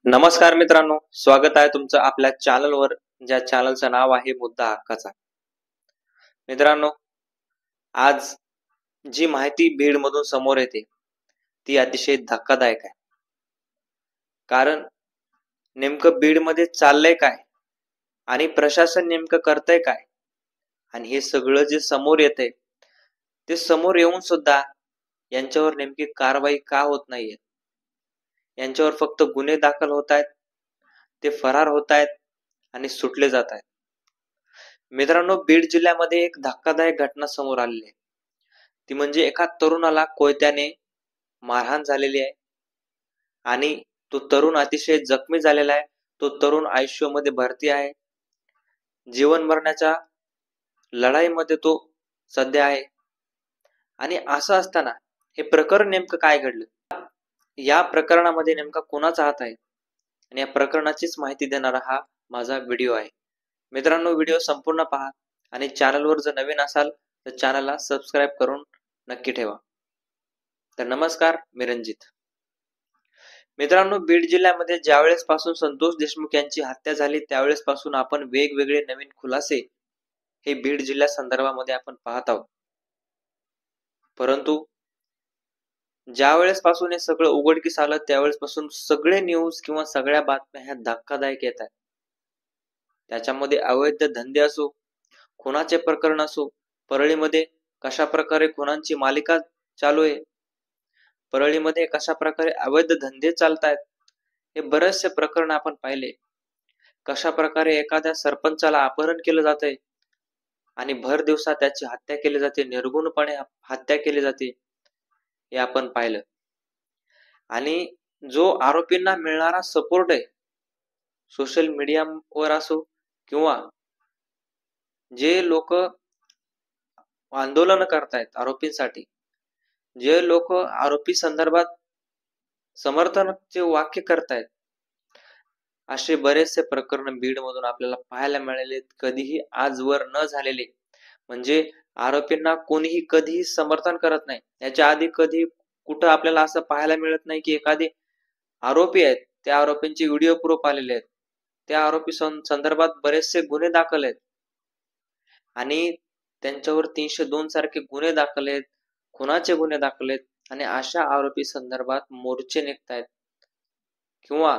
नमस्कार मित्रांनो, स्वागत आहे तुमचं आपल्या चॅनलवर, ज्या चॅनलचं नाव आहे मुद्दा हक्काचा. मित्रांनो, आज जी माहिती बीड मधून समोर येते ती अतिशय धक्कादायक आहे. कारण नेमकं बीड मध्ये चाललंय काय आणि प्रशासन नेमकं करतंय काय, आणि हे सगळं जे समोर येतंय ते समोर येऊन सुद्धा यांच्यावर नेमकी कारवाई का होत नाहीये. यांच्यावर फक्त गुन्हे दाखल होत आहेत, ते फरार होत आहेत आणि सुटले जात आहेत. मित्रांनो, बीड जिल्ह्यामध्ये एक धक्कादायक घटना समोर आलेली आहे. ती म्हणजे एका तरुणाला कोयत्याने मारहाण झालेली आहे आणि तो तरुण अतिशय जखमी झालेला आहे. तो तरुण ICU मध्ये भरती आहे. जीवन मरणाच्या लढाईमध्ये तो सध्या आहे. आणि असं असताना हे प्रकरण नेमकं काय घडलं, या प्रकरणामध्ये नेमका कोणाचा हात आहे, आणि या प्रकरणाचीच माहिती देणारा हा माझा व्हिडिओ आहे. मित्रांनो, व्हिडिओ संपूर्ण पहा आणि चॅनलवर जर नवीन असाल तर चॅनलला सबस्क्राईब करून नक्की ठेवा. तर नमस्कार, मी रणजित. मित्रांनो, बीड जिल्ह्यामध्ये ज्यावेळेस पासून संतोष देशमुख यांची हत्या झाली त्यावेळेस पासून आपण वेगवेगळे नवीन खुलासे हे बीड जिल्ह्या संदर्भामध्ये आपण पाहत आहोत. परंतु ज्यावेळेस पासून हे सगळं उघडकीस आलं त्यावेळेस पासून सगळे न्यूज किंवा सगळ्या बातम्या ह्या धक्कादायक येत आहेत. त्याच्यामध्ये अवैध धंदे असो, खुनाचे प्रकरण असो, परळीमध्ये कशा प्रकारे खुनांची मालिका चालू आहे, परळीमध्ये कशा प्रकारे अवैध धंदे चालतायत, हे बरेचसे प्रकरण आपण पाहिले. कशा प्रकारे एखाद्या सरपंचाला अपहरण केलं जातंय आणि भर दिवसात त्याची हत्या केली जाते, निर्गुणपणे हत्या केली जाते, हे आपण पाहिलं. आणि जो आरोपींना मिळणारा सपोर्ट आहे सोशल मीडियावर असो किंवा जे लोक आंदोलन करतायत आरोपींसाठी, जे लोक आरोपी संदर्भात समर्थनाचे वाक्य करतायत, असे बरेचसे प्रकरण बीड मधून आपल्याला पाहायला मिळाले, कधीही आजवर न झालेले. म्हणजे आरोपींना कोणीही कधीही समर्थन करत नाही. याच्या आधी कधी कुठं आपल्याला असं पाहायला मिळत नाही की एखादी आरोपी आहेत, त्या आरोपींचे व्हिडिओ प्रूफ आलेले आहेत, त्या आरोपी संदर्भात बरेचसे गुन्हे दाखल आहेत आणि त्यांच्यावर 302 सारखे गुन्हे दाखल आहेत, खुनाचे गुन्हे दाखल आहेत, आणि अशा आरोपी संदर्भात मोर्चे निघतायत किंवा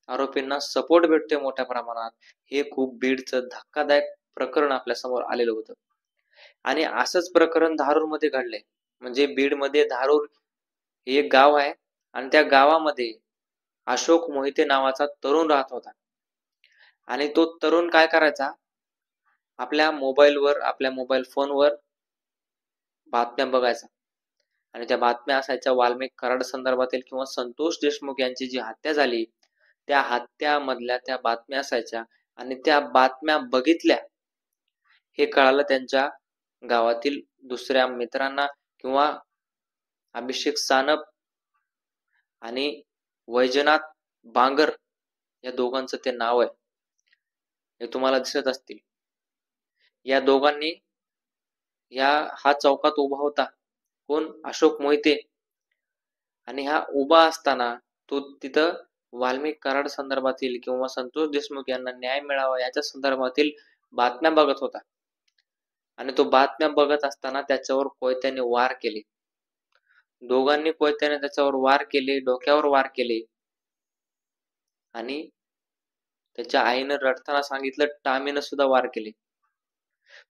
आरोपींना सपोर्ट भेटतोय मोठ्या प्रमाणात. हे खूप बीडचं धक्कादायक प्रकरण आपल्या समोर आलेलं होतं. आणि असंच प्रकरण धारूर मध्ये घडलंय. म्हणजे बीड मध्ये धारूर हे एक गाव आहे आणि त्या गावामध्ये अशोक मोहिते नावाचा तरुण राहत होता. आणि तो तरुण काय करायचा, आपल्या मोबाईल फोनवर बातम्या बघायचा आणि त्या बातम्या असायच्या वाल्मिक कराड संदर्भातील किंवा संतोष देशमुख यांची जी हत्या झाली त्या हत्यामधल्या त्या बातम्या असायच्या. आणि त्या बातम्या बघितल्या हे कळालं त्यांच्या गावातील दुसऱ्या मित्रांना किंवा अभिषेक सानप आणि वैजनाथ बांगर या दोघांचं ते नाव आहे, हे तुम्हाला दिसत असतील. या दोघांनी हा चौकात उभा होता, कोण, अशोक मोहिते. आणि हा उभा असताना तो तिथं वाल्मिक कराड संदर्भातील किंवा संतोष देशमुख यांना न्याय मिळावा याच्या संदर्भातील बातम्या बघत होता. आणि तो बातम्या बघत असताना त्याच्यावर कोयत्याने वार केले. दोघांनी कोयत्याने त्याच्यावर वार केले, डोक्यावर वार केले. आणि त्याच्या आईनं रडताना सांगितलं, टामीनं सुद्धा वार केले.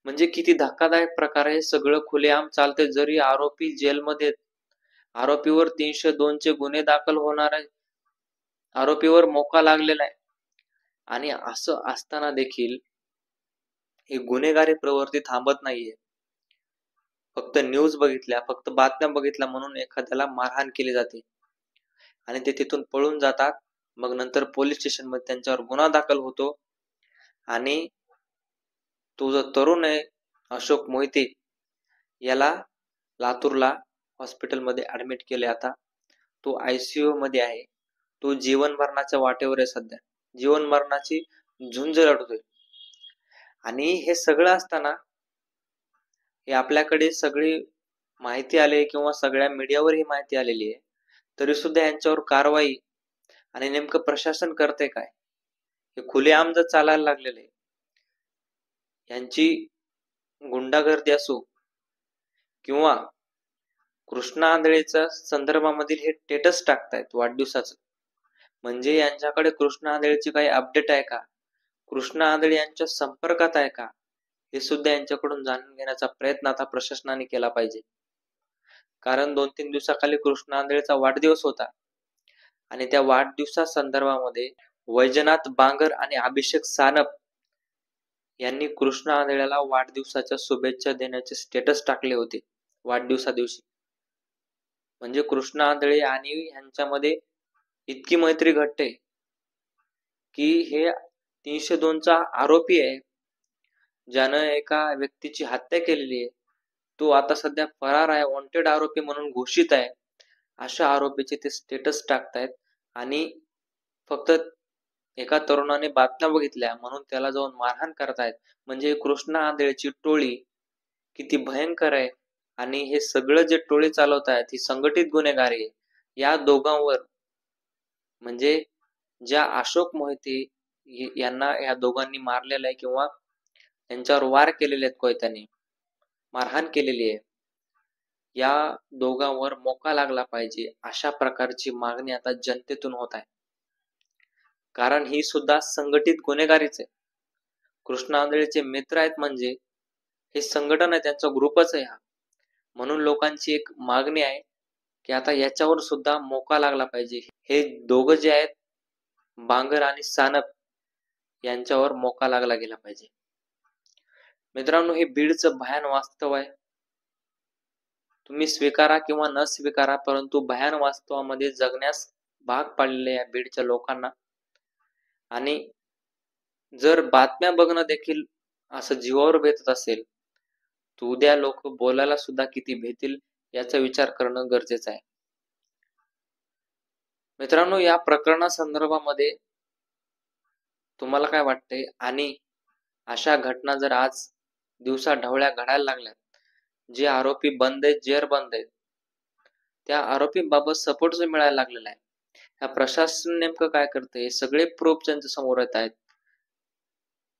म्हणजे किती धक्कादायक प्रकारे हे सगळं खुलेआम चालते. जरी आरोपी जेलमध्ये, आरोपीवर 302 चे गुन्हे दाखल होणार आहे, आरोपीवर मोका लागलेला आहे, आणि असं असताना देखील ही गुन्हेगारी प्रवृत्ती थांबत नाहीये. फक्त न्यूज बघितल्या, फक्त बातम्या बघितल्या म्हणून एखाद्याला मारहाण केली जाते आणि ते तिथून पळून जातात. मग नंतर पोलीस स्टेशन मध्ये त्यांच्यावर गुन्हा दाखल होतो आणि तो जो तरुण आहे अशोक मोहिते, याला लातूरला हॉस्पिटलमध्ये ऍडमिट केले. आता तो ICU मध्ये आहे. तो जीवन मरणाच्या वाटेवर आहे, सध्या जीवन मरणाची झुंज लढतोय. आणि हे सगळं असताना हे आपल्याकडे सगळी माहिती आली किंवा सगळ्या मीडियावर ही माहिती आलेली आहे, तरी सुद्धा यांच्यावर कारवाई आणि नेमकं प्रशासन करते काय हे खुलेआम जर चालायला लागलेले, यांची गुंडागर्दी असो किंवा कृष्णा आंधळेच्या संदर्भामधील हे स्टेटस टाकतायत वाढदिवसाचं, म्हणजे यांच्याकडे कृष्णा आंधळेची काही अपडेट आहे का, कृष्णा आंधळे यांच्या संपर्कात आहे का, हे सुद्धा यांच्याकडून जाणून घेण्याचा प्रयत्न आता प्रशासनाने केला पाहिजे. कारण 2-3 दिवसाखाली कृष्णा आंधळेचा वाढदिवस होता आणि त्या वाढदिवसा संदर्भामध्ये वैजनाथ बांगर आणि अभिषेक सानप यांनी कृष्णा आंधळेला वाढदिवसाच्या शुभेच्छा देण्याचे स्टेटस टाकले होते वाढदिवसा दिवशी. म्हणजे कृष्णा आंधळे आणि ह्यांच्यामध्ये इतकी मैत्री घट्टे की हे 302 चा आरोपी आहे, ज्यानं एका व्यक्तीची हत्या केलेली आहे, तो आता सध्या फरार आहे, वॉन्टेड आरोपी म्हणून घोषित आहे. अशा आरोपीचे ते स्टेटस टाकतायत आणि फक्त एका तरुणाने बातम्या बघितल्या म्हणून त्याला जाऊन मारहाण करतायत. म्हणजे कृष्णा आंधळेची टोळी किती भयंकर आहे आणि हे सगळं जे टोळी चालवतायत ही संघटित गुन्हेगारी आहे. या दोघांवर म्हणजे ज्या अशोक मोहिते यांना या दोघांनी मारलेलं आहे किंवा त्यांच्यावर वार केलेले आहेत, कोयत्याने मारहाण केलेली आहे, या दोघांवर मोका लागला पाहिजे अशा प्रकारची मागणी आता जनतेतून होत आहे. कारण ही सुद्धा संघटित गुन्हेगारीच आहे. कृष्णा आंधळेचे मित्र आहेत म्हणजे हे संघटन आहे, त्यांचा ग्रुपच आहे हा. म्हणून लोकांची एक मागणी आहे की आता याच्यावर सुद्धा मोका लागला पाहिजे. हे दोघं जे आहेत बांगर आणि सानप यांच्यावर मोका लागला गेला पाहिजे. मित्रांनो, हे बीडचं भयान वास्तव आहे. तुम्ही स्वीकारा किंवा न स्वीकारा, परंतु भयान वास्तवामध्ये जगण्यास भाग पाडलेले या बीडच्या लोकांना. आणि जर बातम्या बघणं देखील असं जीवावर बेतत असेल तर उद्या लोक बोलायला सुद्धा किती भीतील याचा विचार करणं गरजेचं आहे. मित्रांनो, या प्रकरणासंदर्भामध्ये तुम्हाला काय वाटतंय आणि अशा घटना जर आज दिवसा ढवळ्या घडायला लागल्यात, जे आरोपी बंद आहेत, जेर बंद आहेत, त्या आरोपींबाबत सपोर्ट जो मिळायला लागलेला आहे, ह्या प्रशासन नेमकं काय करतंय, सगळे प्रूफ त्यांच्या समोर येत आहेत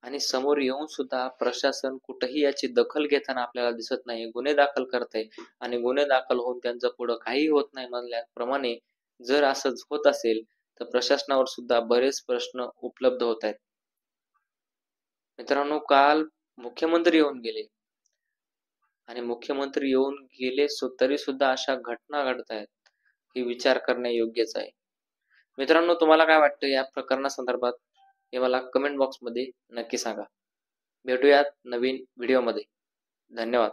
आणि समोर येऊन सुद्धा प्रशासन कुठेही याची दखल घेताना आपल्याला दिसत नाही. गुन्हे दाखल करते आणि गुन्हे दाखल होऊन त्यांचं पुढं काही होत नाही म्हणल्याप्रमाणे जर असं होत असेल तर प्रशासनावर सुद्धा बरेच प्रश्न उपलब्ध होत आहेत. मित्रांनो, काल मुख्यमंत्री येऊन गेले आणि मुख्यमंत्री येऊन गेले तरी सुद्धा अशा घटना घडत आहेत, हे विचार करणे योग्यच आहे. मित्रांनो, तुम्हाला काय वाटतं या प्रकरणासंदर्भात हे मला कमेंट बॉक्समध्ये नक्की सांगा. भेटूयात नवीन व्हिडिओमध्ये. धन्यवाद.